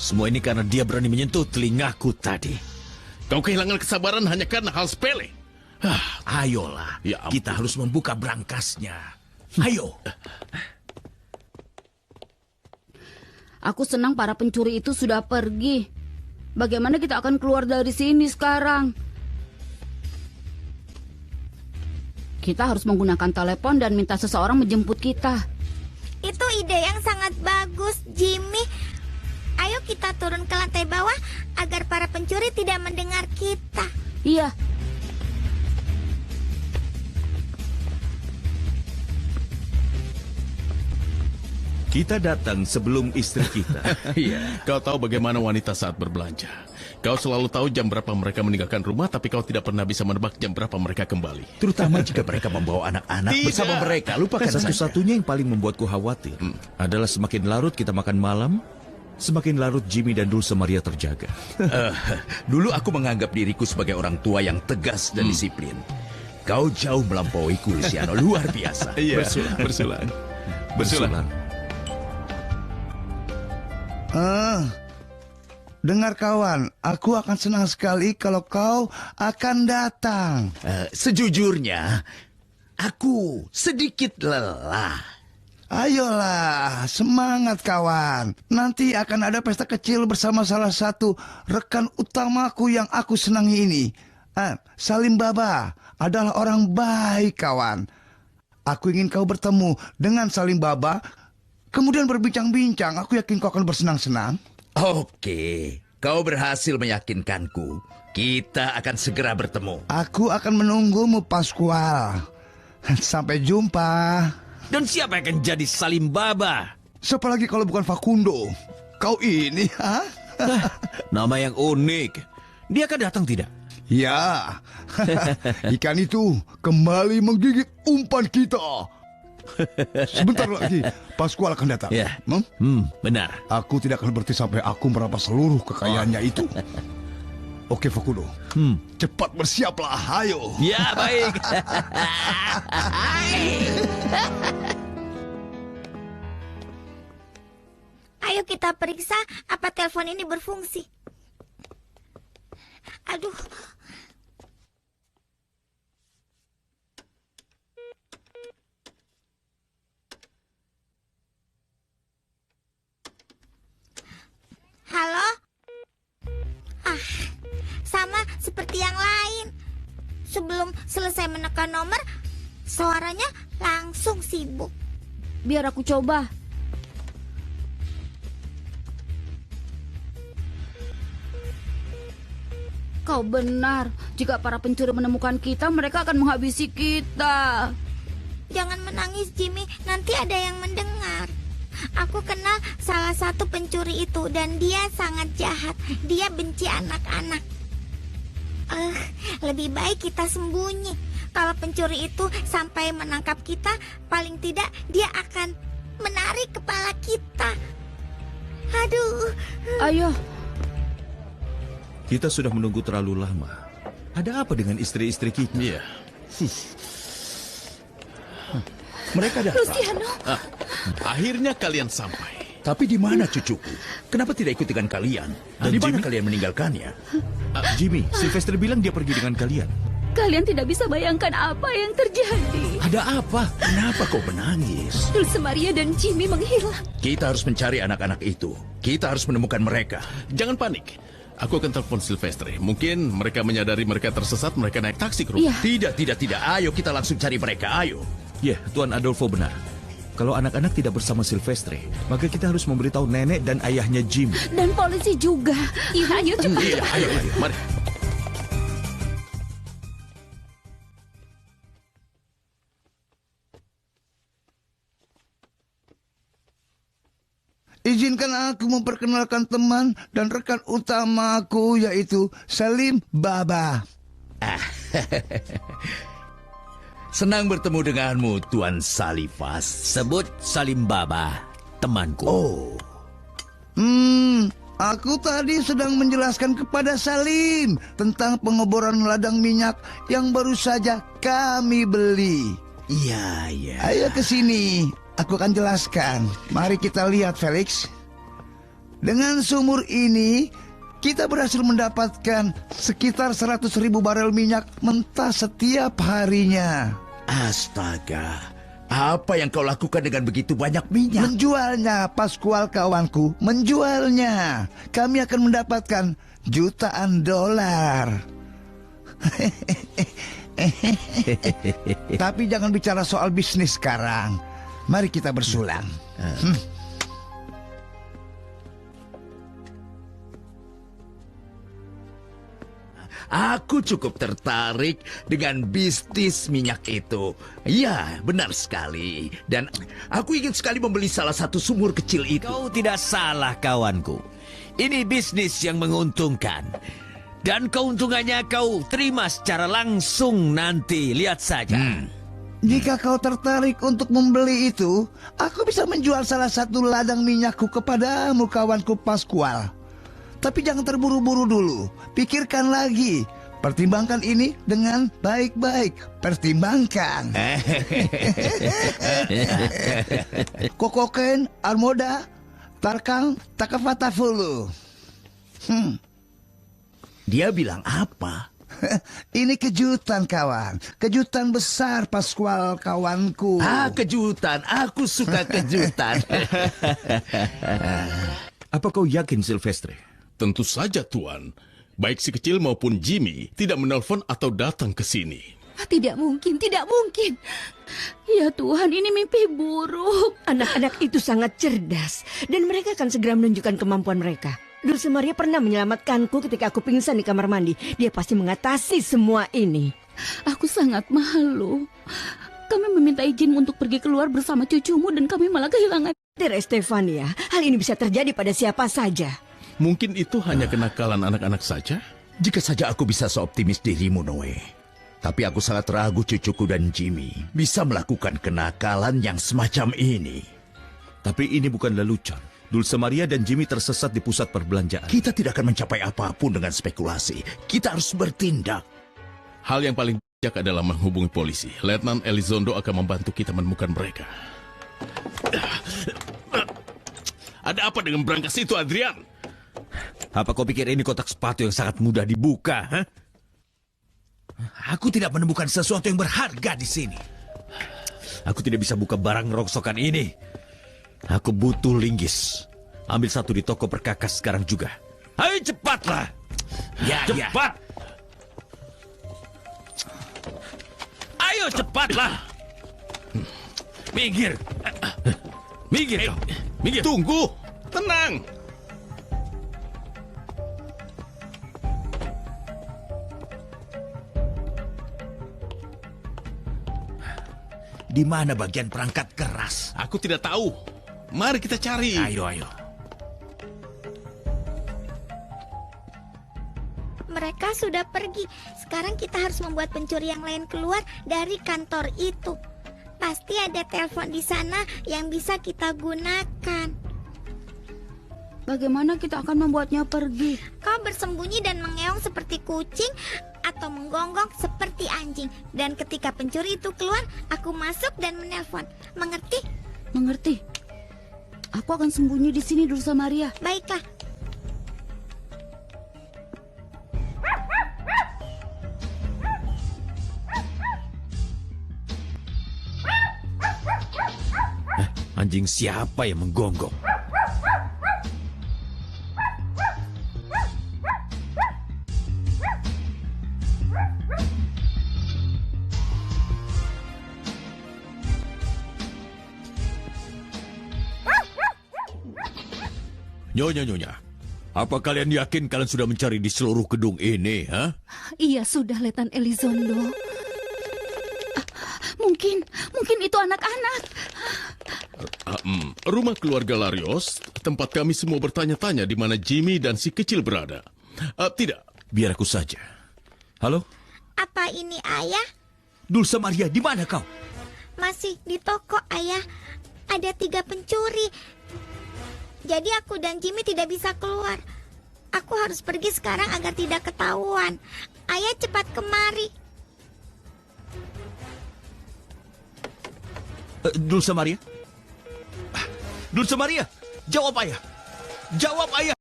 Semua ini karena dia berani menyentuh telingaku tadi. Kau kehilangan kesabaran hanya karena hal sepele. Ayolah, Ya ampun. kita harus membuka brangasnya. Ayo. Aku senang para pencuri itu sudah pergi. Bagaimana kita akan keluar dari sini sekarang? Kita harus menggunakan telepon dan minta seseorang menjemput kita. Itu ide yang sangat bagus, Jimmy. Ayo kita turun ke lantai bawah agar para pencuri tidak mendengar kita. Iya. Kita datang sebelum istri kita. Iya. Kau tahu bagaimana wanita saat berbelanja. Kau selalu tahu jam berapa mereka meninggalkan rumah, tapi kau tidak pernah bisa menebak jam berapa mereka kembali. Terutama jika mereka membawa anak-anak Tidak. bersama mereka. Lupakan saja. Satu-satunya yang paling membuatku khawatir adalah semakin larut kita makan malam, semakin larut Jimmy dan Dulce Maria terjaga. Dulu aku menganggap diriku sebagai orang tua yang tegas dan disiplin. Kau jauh melampauiku, Luciano. Luar biasa. Iya. Bersulang. Dengar kawan, aku akan senang sekali kalau kau akan datang. Sejujurnya, aku sedikit lelah. Ayolah, semangat kawan. Nanti akan ada pesta kecil bersama salah satu rekan utamaku yang aku senangi ini. Salim Baba adalah orang baik kawan. Aku ingin kau bertemu dengan Salim Baba, kemudian berbincang-bincang. Aku yakin kau akan bersenang-senang. Oke, kau berhasil meyakinkanku. Kita akan segera bertemu. Aku akan menunggumu, Pascual. Sampai jumpa. Dan siapa yang akan jadi Salim Baba? Siapa lagi kalau bukan Facundo? Kau ini, ha? Nama yang unik. Dia akan datang tidak? Ya, ikan itu kembali menggigit umpan kita. Sebentar lagi, Pascual akan datang. Ya. Benar. Aku tidak akan berhenti sampai aku merampas seluruh kekayaannya itu. Oke, Facundo. Cepat bersiaplah, ayo. Ya, baik. Ayo kita periksa apa telepon ini berfungsi. Aduh. Halo? Sama seperti yang lain. Sebelum selesai menekan nomor, suaranya langsung sibuk. Biar aku coba. Kau benar. Jika para pencuri menemukan kita, mereka akan menghabisi kita. Jangan menangis, Jimmy. Nanti ada yang mendengar. Aku kenal salah satu pencuri itu dan dia sangat jahat. Dia benci anak-anak. Lebih baik kita sembunyi. Kalau pencuri itu sampai menangkap kita, paling tidak dia akan menarik kepala kita. Aduh. Ayo. Kita sudah menunggu terlalu lama. Ada apa dengan istri-istri kita? Iya. Mereka datang. Luciano. Akhirnya kalian sampai. Tapi di mana cucuku? Kenapa tidak ikut dengan kalian? Dan di mana kalian meninggalkannya? Jimmy, Sylvester bilang dia pergi dengan kalian. Kalian tidak bisa bayangkan apa yang terjadi. Ada apa? Kenapa kau menangis? Dulce Maria dan Jimmy menghilang. Kita harus mencari anak-anak itu. Kita harus menemukan mereka. Jangan panik. Aku akan telepon Silvestre. Mungkin mereka menyadari mereka tersesat, mereka naik taksi ke rumah. Iya. Tidak. Ayo kita langsung cari mereka, ayo. Ya, Tuan Adolfo benar. Kalau anak-anak tidak bersama Silvestre, maka kita harus memberitahu nenek dan ayahnya Jimmy. Dan polisi juga. Iya, ayo cepat. Iya, ayo, mari. Izinkan aku memperkenalkan teman dan rekan utamaku, yaitu Salim Baba. Senang bertemu denganmu, Tuan Salifas. Sebut Salim Baba, temanku. Aku tadi sedang menjelaskan kepada Salim tentang pengeboran ladang minyak yang baru saja kami beli. Iya. Ayo ke sini, aku akan jelaskan. Mari kita lihat, Felix. Dengan sumur ini, kita berhasil mendapatkan sekitar 100.000 barel minyak mentah setiap harinya. Astaga, apa yang kau lakukan dengan begitu banyak minyak? Menjualnya, Pascual kawanku, menjualnya. Kami akan mendapatkan jutaan dolar. Tapi jangan bicara soal bisnis sekarang. Mari kita bersulang. Aku cukup tertarik dengan bisnis minyak itu. Ya, benar sekali. Dan aku ingin sekali membeli salah satu sumur kecil itu. Kau tidak salah, kawanku. Ini bisnis yang menguntungkan. Dan keuntungannya kau terima secara langsung nanti. Lihat saja. Jika kau tertarik untuk membeli itu, aku bisa menjual salah satu ladang minyakku kepadamu, kawanku Pascual. Tapi jangan terburu-buru dulu. Pikirkan lagi. Pertimbangkan ini dengan baik-baik. Pertimbangkan. Kokoken, Armoda, Tarkang, Takafatafulu. Dia bilang apa? Ini kejutan, kawan. Kejutan besar, Pascual kawanku. Kejutan. Aku suka kejutan. Apa kau yakin, Silvestre? Tentu saja, Tuan. Baik si kecil maupun Jimmy tidak menelpon atau datang ke sini. Tidak mungkin, tidak mungkin. Ya Tuhan, ini mimpi buruk. Anak-anak itu sangat cerdas dan mereka akan segera menunjukkan kemampuan mereka. Dulce Maria pernah menyelamatkanku ketika aku pingsan di kamar mandi. Dia pasti mengatasi semua ini. Aku sangat malu. Kami meminta izin untuk pergi keluar bersama cucumu dan kami malah kehilangan. Tere Stefania, hal ini bisa terjadi pada siapa saja. Mungkin itu hanya kenakalan anak-anak saja? Jika saja aku bisa seoptimis dirimu, Noe. Tapi aku sangat ragu cucuku dan Jimmy bisa melakukan kenakalan yang semacam ini. Tapi ini bukan lelucon. Dulce Maria dan Jimmy tersesat di pusat perbelanjaan. Kita tidak akan mencapai apapun dengan spekulasi. Kita harus bertindak. Hal yang paling bijak adalah menghubungi polisi. Letnan Elizondo akan membantu kita menemukan mereka. Ada apa dengan brankas itu, Adrian? Apa kau pikir ini kotak sepatu yang sangat mudah dibuka? Huh? Aku tidak menemukan sesuatu yang berharga di sini. Aku tidak bisa buka barang rongsokan ini. Aku butuh linggis. Ambil satu di toko perkakas sekarang juga. Ayo cepatlah. Cepat. Ayo cepatlah. Minggir. Minggir kau. Minggir. Tunggu. Tenang. Di mana bagian perangkat keras? Aku tidak tahu. Mari kita cari. Ayo. Mereka sudah pergi. Sekarang kita harus membuat pencuri yang lain keluar dari kantor itu. Pasti ada telepon di sana yang bisa kita gunakan. Bagaimana kita akan membuatnya pergi? Kau bersembunyi dan mengeong seperti kucing atau menggonggong seperti anjing. Dan ketika pencuri itu keluar, aku masuk dan menelpon. Mengerti? Mengerti. Aku akan sembunyi di sini, Dulce Maria. Baiklah. Anjing siapa yang menggonggong? Nyonya, apa kalian yakin kalian sudah mencari di seluruh gedung ini, ha? Iya, sudah, Letnan Elizondo. Mungkin itu anak-anak. Rumah keluarga Larios, tempat kami semua bertanya-tanya di mana Jimmy dan si kecil berada. Tidak. Biar aku saja. Halo? Apa ini, Ayah? Dulce Maria, di mana kau? Masih di toko, Ayah. Ada 3 pencuri. Jadi aku dan Jimmy tidak bisa keluar. Aku harus pergi sekarang agar tidak ketahuan. Ayah cepat kemari. Dulce Maria? Dulce Maria, jawab ayah. Jawab ayah.